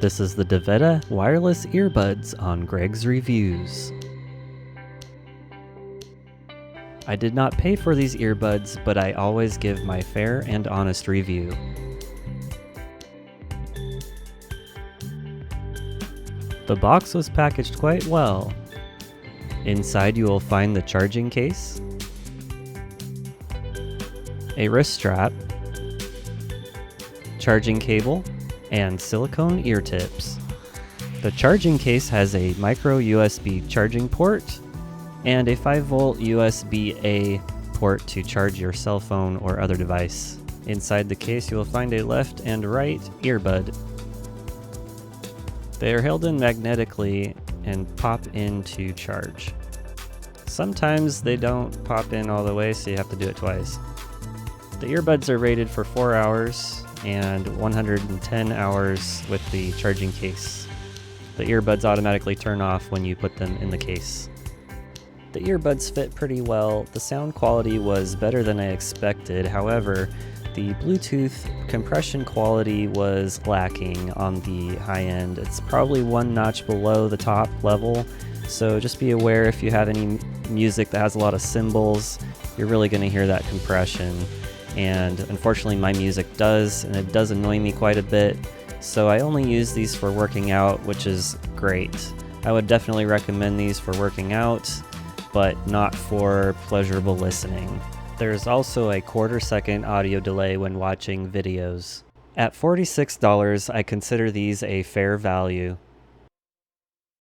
This is the Dveda wireless earbuds on Greg's Reviews. I did not pay for these earbuds, but I always give my fair and honest review. The box was packaged quite well. Inside you will find the charging case, a wrist strap, charging cable, and silicone ear tips. The charging case has a micro USB charging port and a 5-volt USB-A port to charge your cell phone or other device. Inside the case you will find a left and right earbud. They are held in magnetically and pop in to charge. Sometimes they don't pop in all the way, so you have to do it twice. The earbuds are rated for 4 hours and 110 hours with the charging case. The earbuds automatically turn off when you put them in the case. The earbuds fit pretty well. The sound quality was better than I expected. However, the Bluetooth compression quality was lacking on the high end. It's probably one notch below the top level, so just be aware if you have any music that has a lot of cymbals, you're really going to hear that compression. And unfortunately my music does, and it does annoy me quite a bit, so I only use these for working out, which is great. I would definitely recommend these for working out, but not for pleasurable listening. There's also a 1/4 second audio delay when watching videos. At $46, I consider these a fair value.